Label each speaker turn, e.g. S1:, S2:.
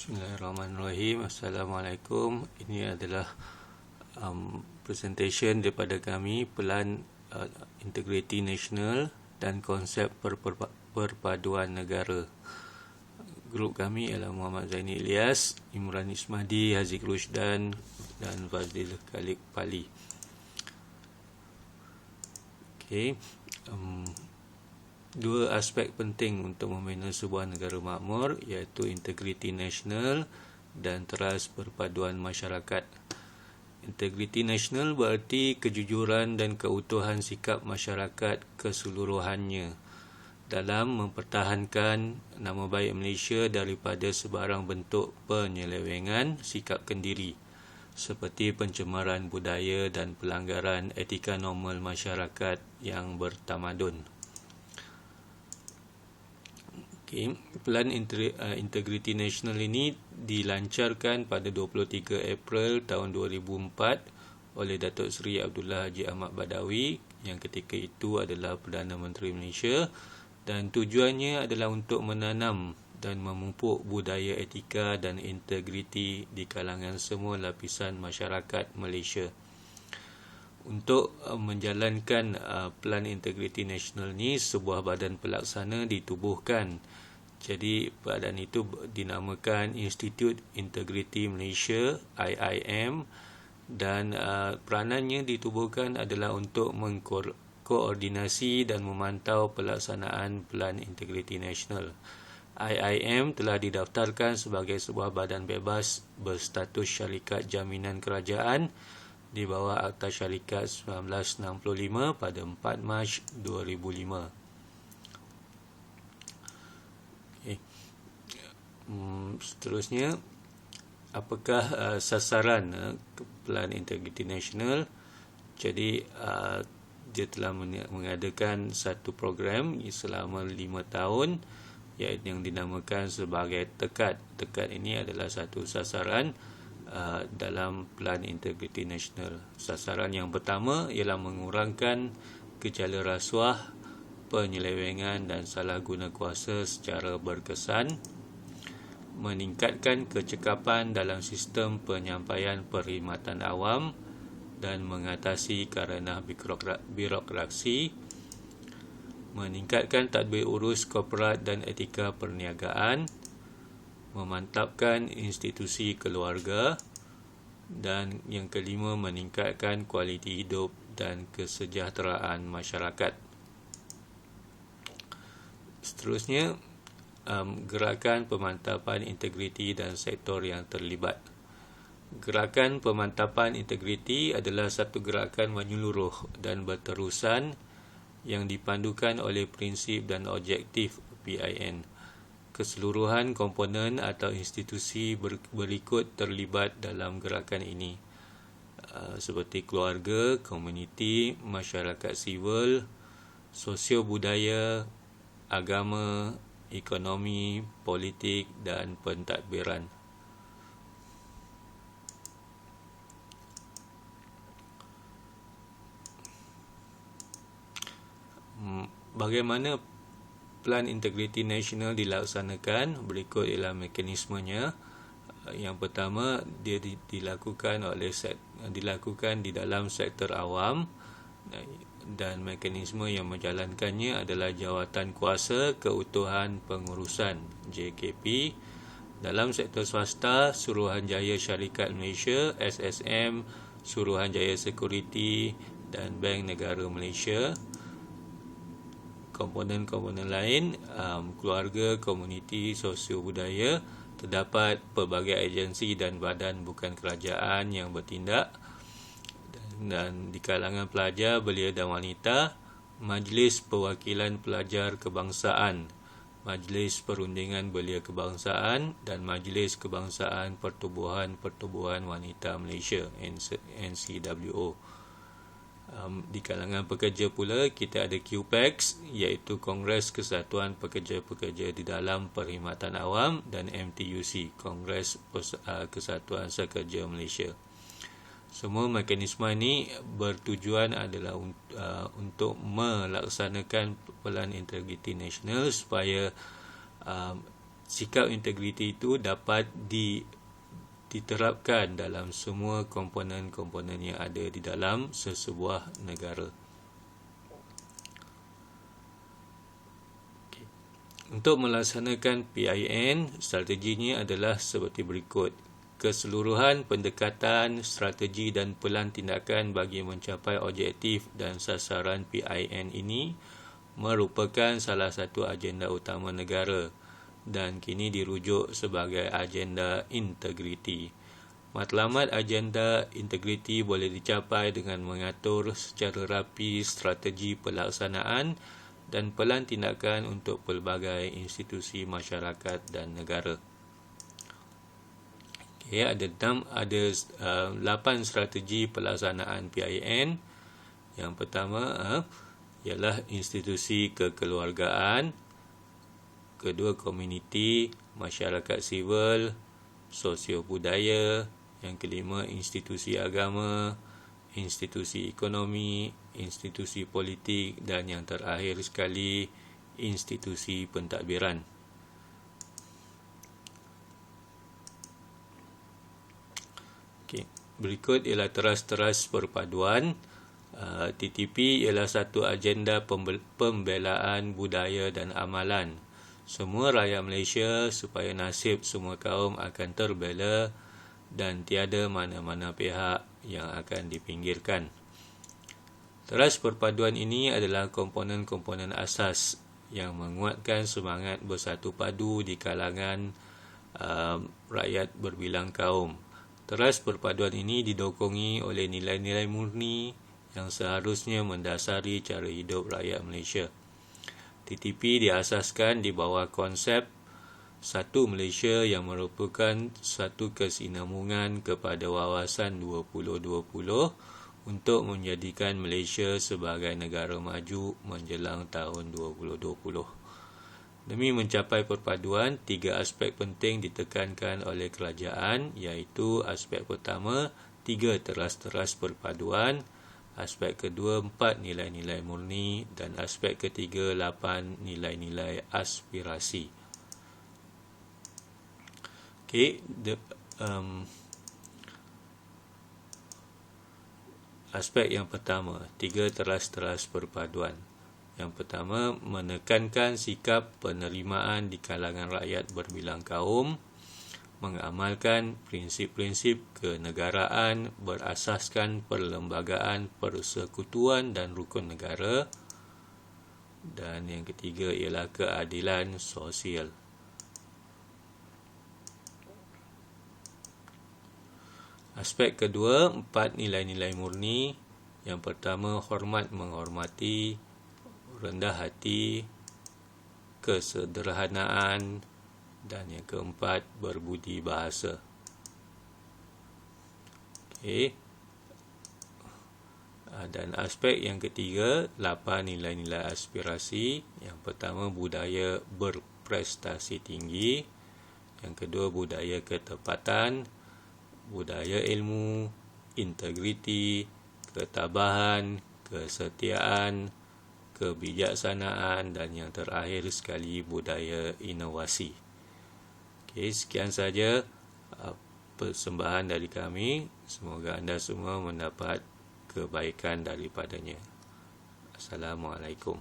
S1: Bismillahirrahmanirrahim. Assalamualaikum. Ini adalah presentation daripada kami Pelan Integriti Nasional dan konsep perpaduan negara. Grup kami ialah Muhammad Zaini Ilyas, Imran Ismadi, Haziq Rusdan dan Fazlil Khalik Pali. Okey. Dua aspek penting untuk membina sebuah negara makmur, iaitu integriti nasional dan teras perpaduan masyarakat. Integriti nasional berarti kejujuran dan keutuhan sikap masyarakat keseluruhannya dalam mempertahankan nama baik Malaysia daripada sebarang bentuk penyelewengan sikap kendiri seperti pencemaran budaya dan pelanggaran etika normal masyarakat yang bertamadun. Pelan Integriti Nasional ini dilancarkan pada 23 April tahun 2004 oleh Datuk Seri Abdullah Haji Ahmad Badawi yang ketika itu adalah Perdana Menteri Malaysia, dan tujuannya adalah untuk menanam dan memupuk budaya etika dan integriti di kalangan semua lapisan masyarakat Malaysia. Untuk menjalankan Pelan Integriti Nasional ni, sebuah badan pelaksana ditubuhkan. Jadi badan itu dinamakan Institut Integriti Malaysia IIM, dan peranannya ditubuhkan adalah untuk mengkoordinasi dan memantau pelaksanaan Pelan Integriti Nasional. IIM telah didaftarkan sebagai sebuah badan bebas berstatus syarikat jaminan kerajaan di bawah Akta Syarikat 1965 pada 4 Mac 2005. Seterusnya, apakah sasaran Pelan Integriti Nasional? Jadi dia telah mengadakan satu program selama 5 tahun iaitu yang dinamakan sebagai TEKAD. TEKAD ini adalah satu sasaran dalam Pelan Integriti Nasional. Sasaran yang pertama ialah mengurangkan gejala rasuah, penyelewengan dan salah guna kuasa secara berkesan, meningkatkan kecekapan dalam sistem penyampaian perkhidmatan awam dan mengatasi keranah birokrasi, meningkatkan tadbir urus korporat dan etika perniagaan, memantapkan institusi keluarga, dan yang kelima, meningkatkan kualiti hidup dan kesejahteraan masyarakat. Seterusnya, gerakan pemantapan integriti dan sektor yang terlibat. Gerakan pemantapan integriti adalah satu gerakan menyeluruh dan berterusan yang dipandukan oleh prinsip dan objektif PIN. Keseluruhan komponen atau institusi berikut terlibat dalam gerakan ini, seperti keluarga, komuniti, masyarakat sivil, sosio-budaya, agama, ekonomi, politik dan pentadbiran. Bagaimana Pelan Integriti Nasional dilaksanakan? Berikut ialah mekanismenya. Yang pertama, dia dilakukan di dalam sektor awam, dan mekanisme yang menjalankannya adalah Jawatan Kuasa Keutuhan Pengurusan JKP. Dalam sektor swasta, Suruhanjaya Syarikat Malaysia SSM, Suruhanjaya Security dan Bank Negara Malaysia. Komponen-komponen lain, keluarga, komuniti, sosio budaya, terdapat pelbagai agensi dan badan bukan kerajaan yang bertindak, dan di kalangan pelajar, belia dan wanita, Majlis Perwakilan Pelajar Kebangsaan, Majlis Perundingan Belia Kebangsaan dan Majlis Kebangsaan Pertubuhan Wanita Malaysia NCWO. Di kalangan pekerja pula, kita ada QPEX, iaitu Kongres Kesatuan Pekerja-Pekerja di dalam Perkhidmatan Awam, dan MTUC, Kongres Kesatuan Sekerja Malaysia. Semua mekanisme ini bertujuan adalah untuk melaksanakan Pelan Integriti Nasional supaya sikap integriti itu dapat diterapkan dalam semua komponen-komponen yang ada di dalam sesebuah negara. Untuk melaksanakan PIN, strateginya adalah seperti berikut. Keseluruhan pendekatan, strategi dan pelan tindakan bagi mencapai objektif dan sasaran PIN ini merupakan salah satu agenda utama negara dan kini dirujuk sebagai agenda integriti. Matlamat agenda integriti boleh dicapai dengan mengatur secara rapi strategi pelaksanaan dan pelan tindakan untuk pelbagai institusi masyarakat dan negara. Ada 8 strategi pelaksanaan PIN. Yang pertama ialah institusi kekeluargaan, kedua komuniti, masyarakat sivil, sosio-budaya, yang kelima institusi agama, institusi ekonomi, institusi politik dan yang terakhir sekali institusi pentadbiran. Berikut ialah teras-teras perpaduan. TTP ialah satu agenda pembelaan budaya dan amalan semua rakyat Malaysia supaya nasib semua kaum akan terbela dan tiada mana-mana pihak yang akan dipinggirkan. Teras perpaduan ini adalah komponen-komponen asas yang menguatkan semangat bersatu padu di kalangan rakyat berbilang kaum. Teras perpaduan ini didokongi oleh nilai-nilai murni yang seharusnya mendasari cara hidup rakyat Malaysia. TTP diasaskan di bawah konsep Satu Malaysia yang merupakan satu kesinambungan kepada wawasan 2020 untuk menjadikan Malaysia sebagai negara maju menjelang tahun 2020. Demi mencapai perpaduan, 3 aspek penting ditekankan oleh kerajaan, iaitu aspek pertama, 3 teras-teras perpaduan, aspek kedua, 4 nilai-nilai murni dan aspek ketiga, 8 nilai-nilai aspirasi. Aspek yang pertama, 3 teras-teras perpaduan. Yang pertama, menekankan sikap penerimaan di kalangan rakyat berbilang kaum, mengamalkan prinsip-prinsip kenegaraan berasaskan perlembagaan, persekutuan dan rukun negara. Dan yang ketiga ialah keadilan sosial. Aspek kedua, 4 nilai-nilai murni. Yang pertama, hormat menghormati, rendah hati, kesederhanaan, dan yang keempat, berbudi bahasa. Dan aspek yang ketiga, 8 nilai-nilai aspirasi. Yang pertama, budaya berprestasi tinggi. Yang kedua, budaya ketepatan, budaya ilmu, integriti, ketabahan, kesetiaan, kebijaksanaan dan yang terakhir sekali budaya inovasi. Sekian saja persembahan dari kami. Semoga anda semua mendapat kebaikan daripadanya. Assalamualaikum.